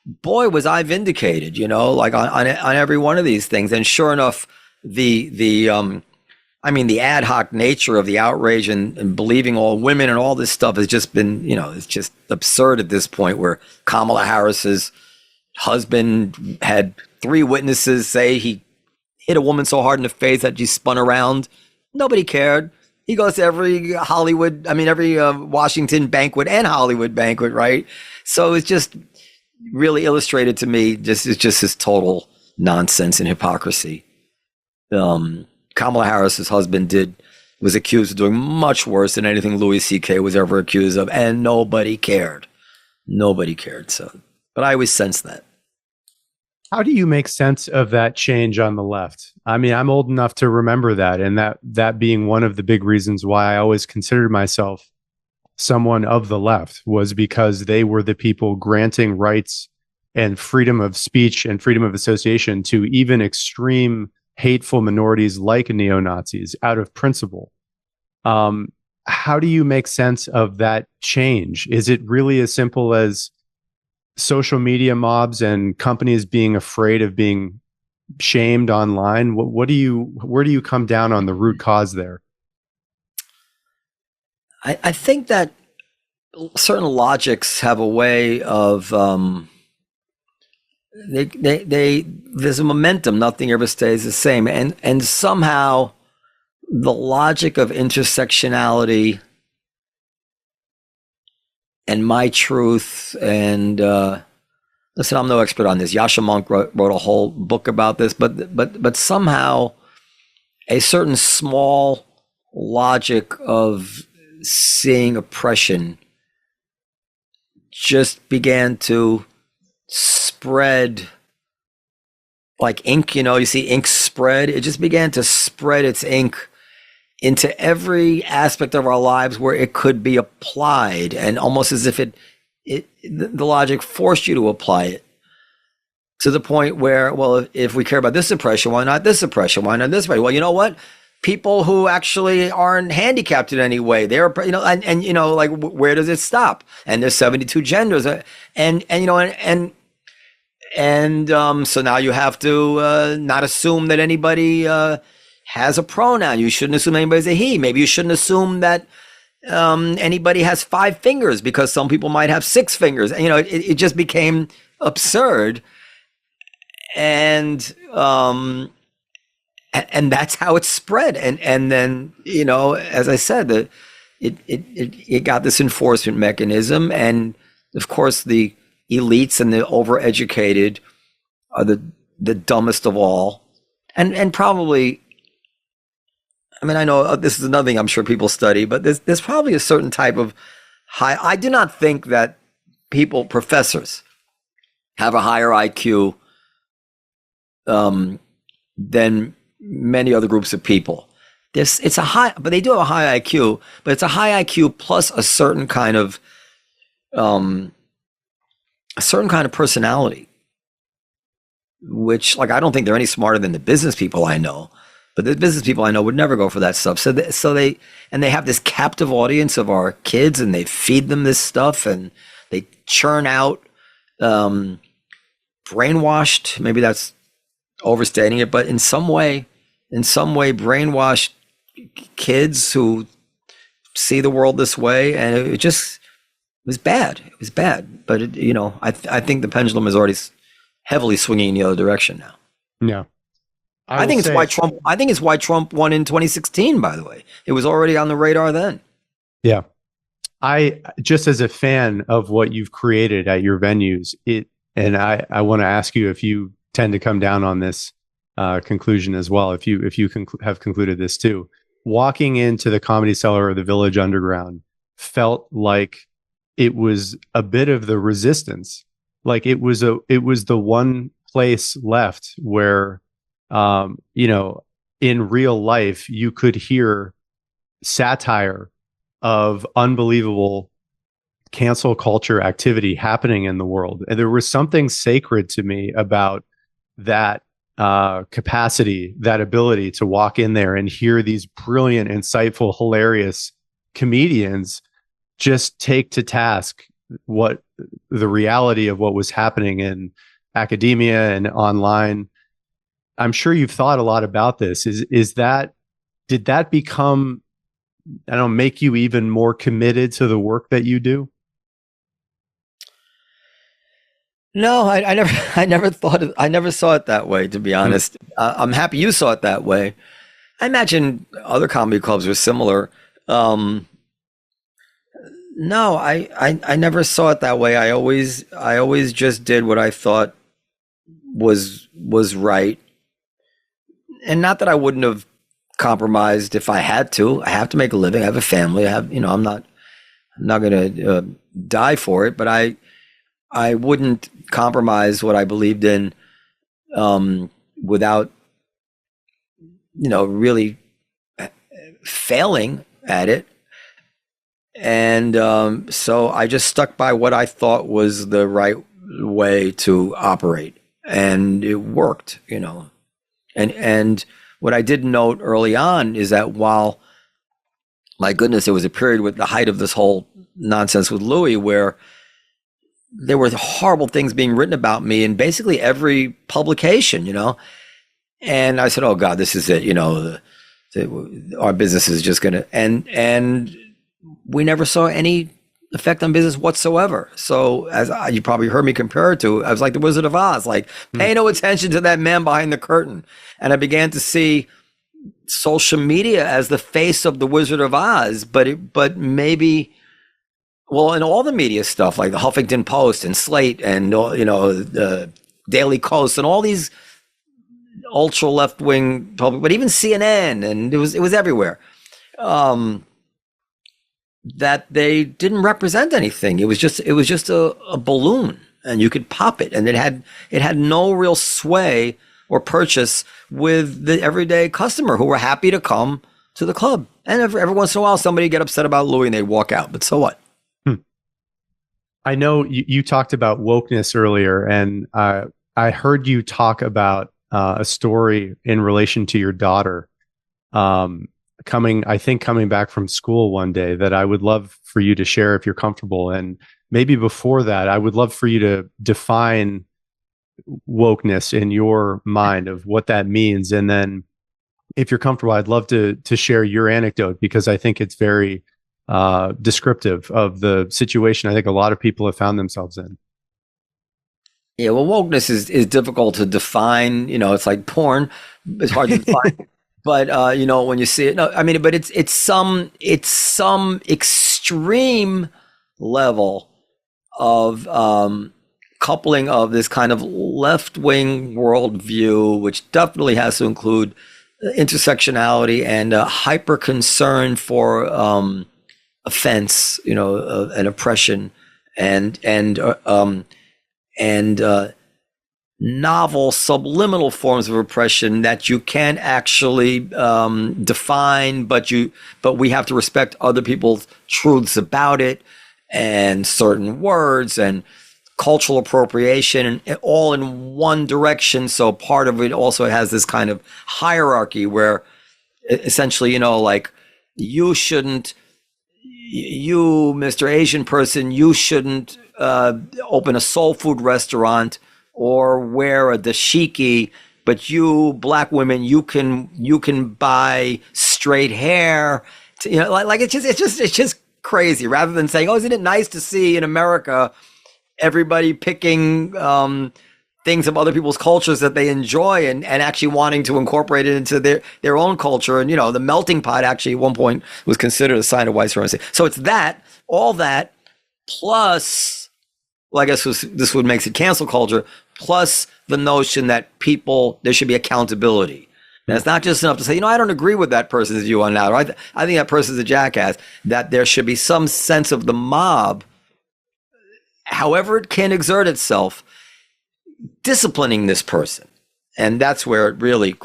boy, was I vindicated, like on every one of these things. And sure enough, the ad hoc nature of the outrage and believing all women and all this stuff has just been, it's just absurd at this point, where Kamala Harris's husband had 3 witnesses say he hit a woman so hard in the face that she spun around. Nobody cared. He goes to every Washington banquet and Hollywood banquet, right? So it's just really illustrated to me, it's just this total nonsense and hypocrisy. Kamala Harris's husband was accused of doing much worse than anything Louis C.K. was ever accused of, and nobody cared. Nobody cared. So, but I always sensed that. How do you make sense of that change on the left? I mean, I'm old enough to remember that, and that being one of the big reasons why I always considered myself someone of the left, was because they were the people granting rights and freedom of speech and freedom of association to even extreme hateful minorities like neo-Nazis out of principle. How do you make sense of that change? Is it really as simple as social media mobs and companies being afraid of being shamed online? Where do you come down on the root cause there? I think that certain logics have a way of there's a momentum. Nothing ever stays the same, and somehow the logic of intersectionality and my truth and listen, I'm no expert on this. Yasha Monk wrote a whole book about this, but somehow a certain small logic of seeing oppression just began to spread like ink. You see ink spread. It just began to spread its ink into every aspect of our lives where it could be applied, and almost as if the logic forced you to apply it, to the point where, well, if we care about this oppression, why not this oppression? Why not this way? Well, you know what? People who actually aren't handicapped in any way, they're, like, where does it stop? And there's 72 genders, so now you have to not assume that anybody has a pronoun. You shouldn't assume anybody's a he. Maybe you shouldn't assume that anybody has 5 fingers, because some people might have 6 fingers. And, it just became absurd. And that's how it spread. And then, as I said, it got this enforcement mechanism. And of course, the elites and the overeducated are the dumbest of all. And probably, I know this is another thing I'm sure people study, but there's probably a certain type of I do not think that professors have a higher IQ than many other groups of people. It's a high, but they do have a high IQ, but it's a high IQ plus a certain kind of personality, which, like, I don't think they're any smarter than the business people I know. But the business people I know would never go for that stuff. So they have this captive audience of our kids, and they feed them this stuff, and they churn out brainwashed. Maybe that's overstating it, but in some way, brainwashed kids who see the world this way, and it was bad. It was bad. But I think the pendulum is already heavily swinging in the other direction now. Yeah. I think it's why Trump won in 2016, by the way. It was already on the radar then. Yeah. I just, as a fan of what you've created at your venues, and I want to ask you if you tend to come down on this conclusion as well, if you have concluded this too. Walking into the Comedy Cellar or the Village Underground felt like it was a bit of the resistance. Like it was the one place left where in real life, you could hear satire of unbelievable cancel culture activity happening in the world. And there was something sacred to me about that capacity, that ability to walk in there and hear these brilliant, insightful, hilarious comedians just take to task what the reality of what was happening in academia and online. I'm sure you've thought a lot about this. Did that become, make you even more committed to the work that you do? No, I never saw it that way, to be honest. I'm happy you saw it that way. I imagine other comedy clubs were similar. No, I never saw it that way. I always just did what I thought was right. And not that I wouldn't have compromised if I had to. I have to make a living. I have a family. I'm not going to die for it, but I wouldn't compromise what I believed in without, really failing at it. And so I just stuck by what I thought was the right way to operate, and it worked, And what I did note early on is that while, my goodness, there was a period with the height of this whole nonsense with Louis where there were horrible things being written about me in basically every publication, And I said, oh God, this is it, our business is just going to, and we never saw any effect on business whatsoever. So you probably heard me compare it to, I was like the Wizard of Oz, like pay no attention to that man behind the curtain. And I began to see social media as the face of the Wizard of Oz, but maybe, well, in all the media stuff, like the Huffington Post and Slate and, the Daily Kos and all these ultra left wing public, but even CNN, and it was everywhere. That they didn't represent anything. It was just a balloon, and you could pop it, and it had no real sway or purchase with the everyday customer who were happy to come to the club. And every once in a while, somebody get upset about Louis and they'd walk out. But so what? I know you talked about wokeness earlier, and I heard you talk about a story in relation to your daughter coming back from school one day that I would love for you to share if you're comfortable. And maybe before that, I would love for you to define wokeness in your mind of what that means. And then if you're comfortable, I'd love to share your anecdote, because I think it's very descriptive of the situation I think a lot of people have found themselves in. Yeah, well, wokeness is difficult to define. It's like porn. It's hard to define. But when you see it, no, I mean, but it's some extreme level of coupling of this kind of left-wing worldview, which definitely has to include intersectionality and hyper concern for offense, and oppression, and novel subliminal forms of oppression that you can't actually define, but we have to respect other people's truths about it, and certain words and cultural appropriation, and all in one direction. So part of it also has this kind of hierarchy where essentially, like you, Mr. Asian person, you shouldn't open a soul food restaurant or wear a dashiki, but you black women, you can buy straight hair. Like it's just crazy. Rather than saying, "Oh, isn't it nice to see in America everybody picking things of other people's cultures that they enjoy and actually wanting to incorporate it into their own culture." And the melting pot actually at one point was considered a sign of white supremacy. So it's all that plus, well, I guess this would makes it cancel culture, plus the notion that there should be accountability. And it's not just enough to say, I don't agree with that person's view on that, or I think that person's a jackass. That there should be some sense of the mob, however it can exert itself, disciplining this person. And that's where it really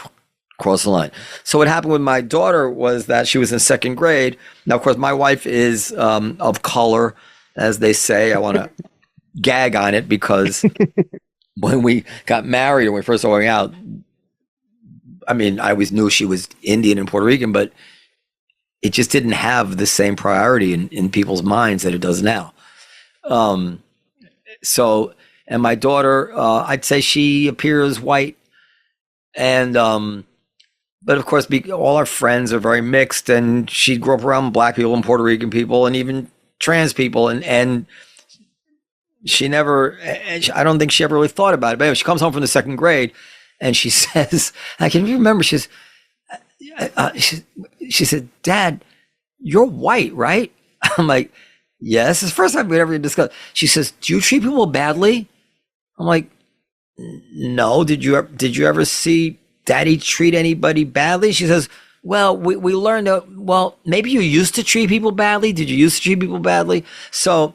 crossed the line. So what happened with my daughter was that she was in second grade. Now, of course, my wife is of color, as they say. I want to gag on it because when we got married and we first started going out, I mean, I always knew she was Indian and Puerto Rican, but it just didn't have the same priority in people's minds that it does now. So, and my daughter, I'd say she appears white, and but of course, all our friends are very mixed, and she grew up around black people and Puerto Rican people and even trans people, and she never, I don't think she ever really thought about it. But anyway, she comes home from the second grade, and she says, I can remember, she said, "Dad, you're white, right?" I'm like, "Yes." It's the first time we'd ever discussed. She says, "Do you treat people badly?" I'm like, "No." Did you ever see Daddy treat anybody badly? She says, "Well, we learned that, well, maybe you used to treat people badly. Did you used to treat people badly?" So,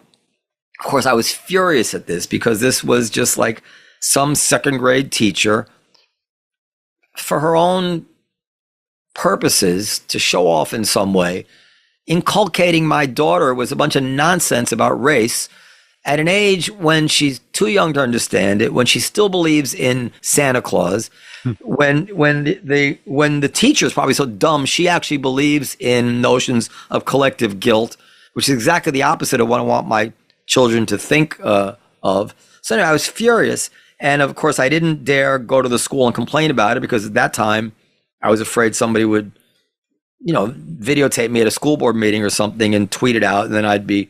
of course, I was furious at this, because this was just like some second grade teacher, for her own purposes, to show off in some way, inculcating my daughter was a bunch of nonsense about race at an age when she's too young to understand it, when she still believes in Santa Claus, when the teacher is probably so dumb she actually believes in notions of collective guilt, which is exactly the opposite of what I want my children to think of. So anyway, I was furious. And of course, I didn't dare go to the school and complain about it, because at that time I was afraid somebody would, videotape me at a school board meeting or something and tweet it out, and then I'd be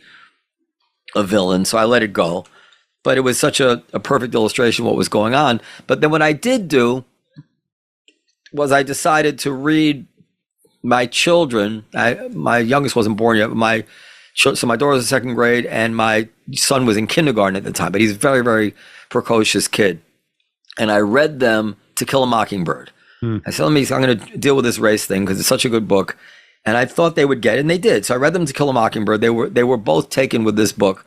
a villain, so I let it go. But it was such a perfect illustration of what was going on. But then what I did do was I decided to read my children. My youngest wasn't born yet. So my daughter was in second grade, and my son was in kindergarten at the time. But he's a very, very precocious kid. And I read them To Kill a Mockingbird. I said, I'm going to deal with this race thing because it's such a good book. And I thought they would get it, and they did. So I read them To Kill a Mockingbird. They were both taken with this book,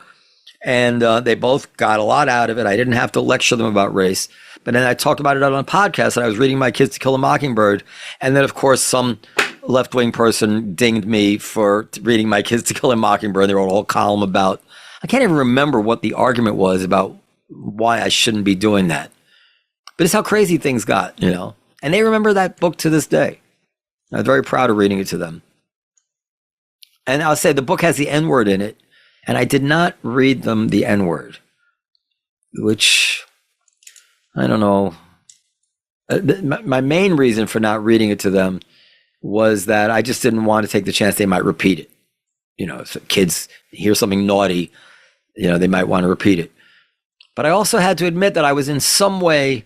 and they both got a lot out of it. I didn't have to lecture them about race. But then I talked about it on a podcast, and I was reading my kids To Kill a Mockingbird. And then, of course, some left-wing person dinged me for reading my kids To Kill a Mockingbird. They wrote a whole column about, I can't even remember what the argument was about why I shouldn't be doing that. But it's how crazy things got, And they remember that book to this day. I'm very proud of reading it to them. And I'll say the book has the N-word in it, and I did not read them the N-word, which, I don't know. My main reason for not reading it to them was that I just didn't want to take the chance they might repeat it. If kids hear something naughty, they might want to repeat it. But I also had to admit that I was in some way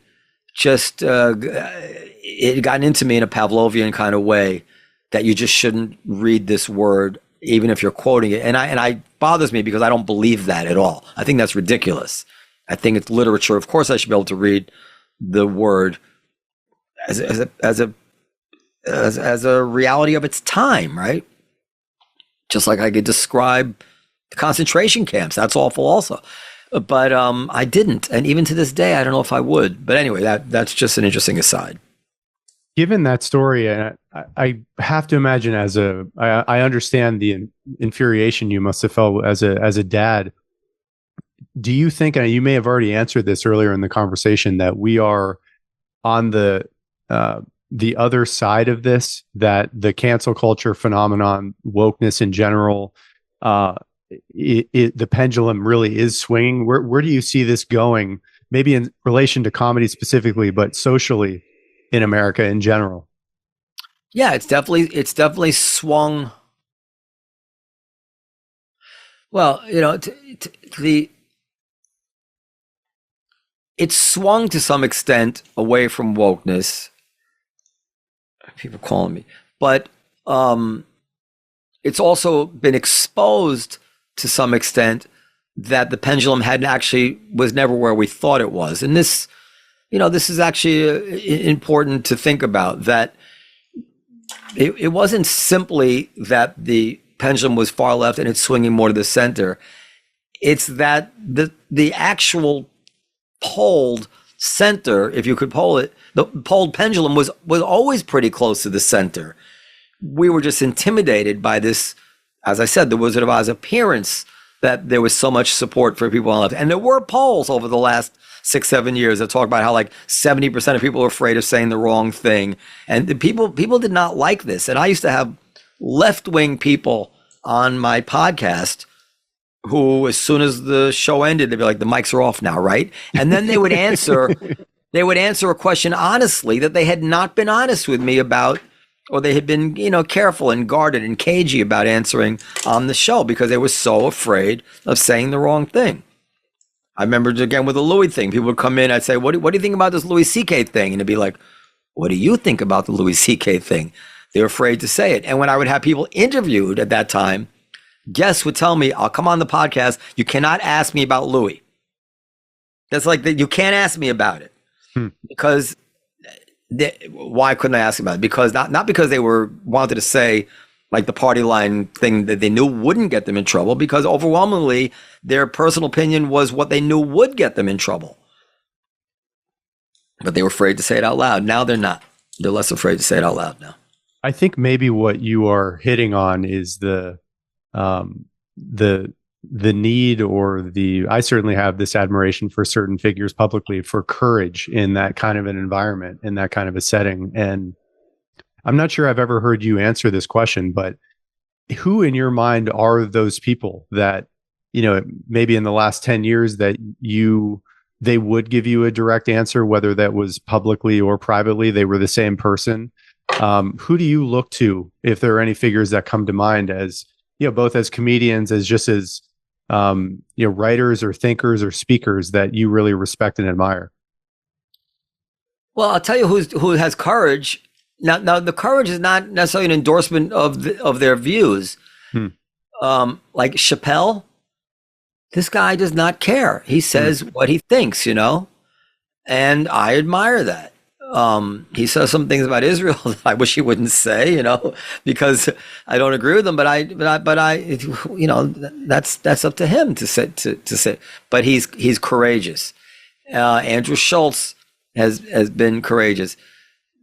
just, it got into me in a Pavlovian kind of way that you just shouldn't read this word, even if you're quoting it. And I bothers me because I don't believe that at all. I think that's ridiculous. I think it's literature. Of course I should be able to read the word as a reality of its time, right? Just like I could describe the concentration camps. That's awful also. But I didn't. And even to this day, I don't know if I would. But anyway, that's just an interesting aside. Given that story, I have to imagine I understand the infuriation you must have felt as a dad. Do you think, and you may have already answered this earlier in the conversation, that we are on the other side of this, that the cancel culture phenomenon, wokeness in general, the pendulum really is swinging? Where do you see this going? Maybe in relation to comedy specifically, but socially in America in general? Yeah, it's definitely swung. Well, it's swung to some extent away from wokeness. People calling me, but it's also been exposed to some extent that the pendulum was never where we thought it was. And this is actually important to think about, that it wasn't simply that the pendulum was far left and it's swinging more to the center. It's that the actual polled center, if you could poll it, the polled pendulum was always pretty close to the center. We were just intimidated by this, as I said, the Wizard of Oz appearance that there was so much support for people on the left. And there were polls over the last 6-7 years that talk about how like 70% of people are afraid of saying the wrong thing. And the people did not like this. And I used to have left-wing people on my podcast who, as soon as the show ended, they'd be like, the mics are off now, right? And then they would answer a question honestly that they had not been honest with me about, or they had been, careful and guarded and cagey about answering on the show because they were so afraid of saying the wrong thing. I remember again with the Louis thing, people would come in, I'd say, what do you think about this Louis C.K. thing? And they'd be like, what do you think about the Louis C.K. thing? They were afraid to say it. And when I would have people interviewed at that time, guests would tell me, I'll come on the podcast, you cannot ask me about Louis. That's like, you can't ask me about it. Because why couldn't I ask about it? Because not because they wanted to say like the party line thing that they knew wouldn't get them in trouble, because overwhelmingly their personal opinion was what they knew would get them in trouble. But they were afraid to say it out loud. Now they're not. They're less afraid to say it out loud now. I think maybe what you are hitting on is the need, or I certainly have this admiration for certain figures publicly for courage in that kind of an environment, in that kind of a setting. And I'm not sure I've ever heard you answer this question, but who in your mind are those people that, maybe in the last 10 years that they would give you a direct answer, whether that was publicly or privately, they were the same person? Who do you look to, if there are any figures that come to mind, as, both as comedians, as just as writers or thinkers or speakers that you really respect and admire? Well, I'll tell you who has courage. Now the courage is not necessarily an endorsement of their views. Like Chappelle, this guy does not care. He says what he thinks, and I admire that. He says some things about Israel that I wish he wouldn't say, because I don't agree with him. But I, that's up to him to say. But he's courageous. Andrew Schultz has been courageous.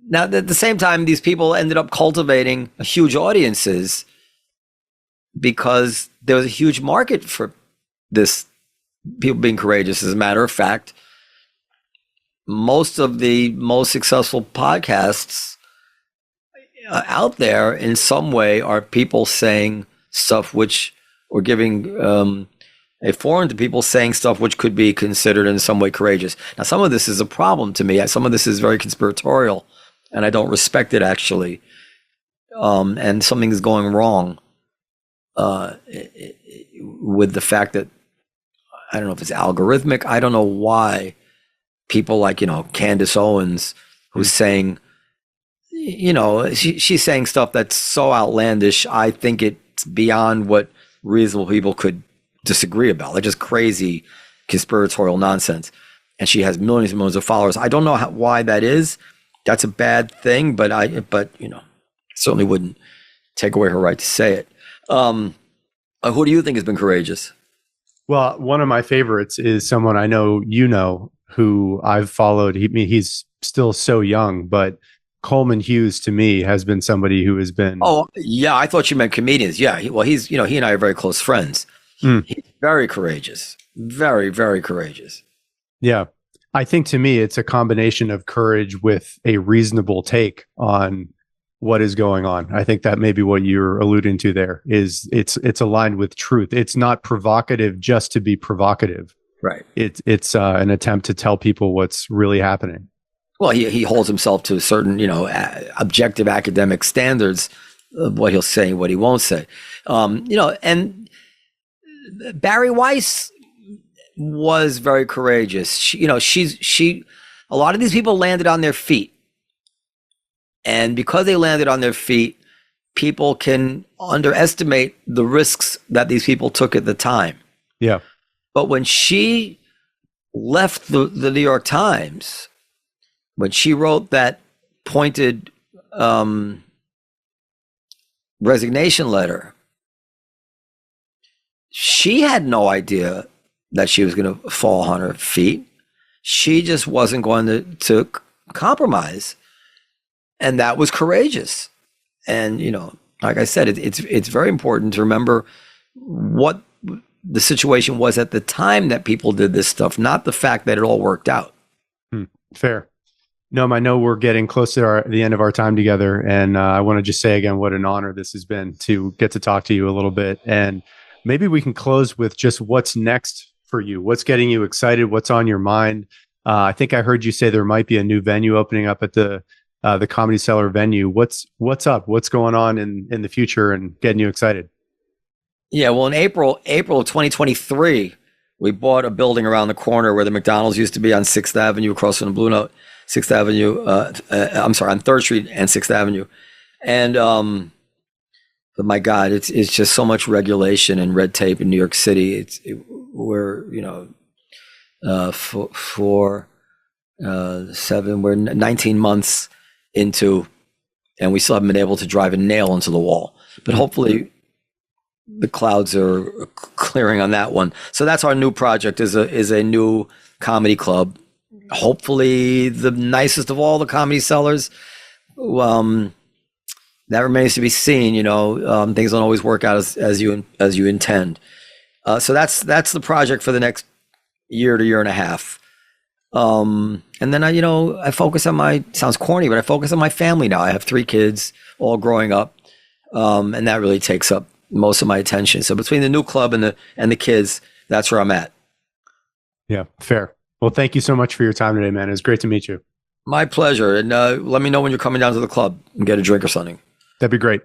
Now, at the same time, these people ended up cultivating huge audiences because there was a huge market for this, people being courageous. As a matter of fact, most of the most successful podcasts out there in some way are people saying stuff or giving a forum to people saying stuff which could be considered in some way courageous. Now, some of this is a problem to me. Some of this is very conspiratorial, and I don't respect it, actually. And something is going wrong with the fact that, I don't know if it's algorithmic. I don't know why people like, Candace Owens, who's saying, she's saying stuff that's so outlandish. I think it's beyond what reasonable people could disagree about. Like just crazy conspiratorial nonsense. And she has millions and millions of followers. I don't know why that is. That's a bad thing, but certainly wouldn't take away her right to say it. Who do you think has been courageous? Well, one of my favorites is someone I know who I've followed. He's still so young, but Coleman Hughes to me has been somebody who has been. Oh yeah, I thought you meant comedians. Yeah, he's he and I are very close friends. He's very courageous, very, very courageous. Yeah, I think to me it's a combination of courage with a reasonable take on what is going on. I think that may be what you're alluding to there. Is it's aligned with truth. It's not provocative just to be provocative. Right. It's an attempt to tell people what's really happening. Well, he holds himself to certain, objective academic standards of what he'll say and what he won't say. And Barry Weiss was very courageous. A lot of these people landed on their feet. And because they landed on their feet, people can underestimate the risks that these people took at the time. Yeah. But when she left the New York Times, when she wrote that pointed resignation letter, she had no idea that she was going to fall on her feet. She just wasn't going to compromise. And that was courageous. And, like I said, it's very important to remember what the situation was at the time that people did this stuff, not the fact that it all worked out. Fair. Noam, I know we're getting close to the end of our time together, and I want to just say again what an honor this has been to get to talk to you a little bit. And maybe we can close with just what's next for you. What's getting you excited? What's on your mind? I think I heard you say there might be a new venue opening up at the Comedy Cellar venue. What's up? What's going on in the future and getting you excited? Yeah, well, in April of 2023, we bought a building around the corner where the McDonald's used to be on 6th Avenue, across from the Blue Note, 6th Avenue. On 3rd Street and 6th Avenue. And, but my God, it's just so much regulation and red tape in New York City. We're 19 months into, and we still haven't been able to drive a nail into the wall. But hopefully the clouds are clearing on that one. So that's our new project, is a new comedy club. Hopefully the nicest of all the Comedy Cellars. That remains to be seen. Things don't always work out as you intend. So that's the project for the next year to year and a half. And then I focus on sounds corny, but I focus on my family now. I have 3 kids, all growing up. And that really takes up most of my attention. So between the new club and the kids, that's where I'm at. Yeah, fair. Well, thank you so much for your time today, man. It was great to meet you. My pleasure. And let me know when you're coming down to the club and get a drink or something. That'd be great.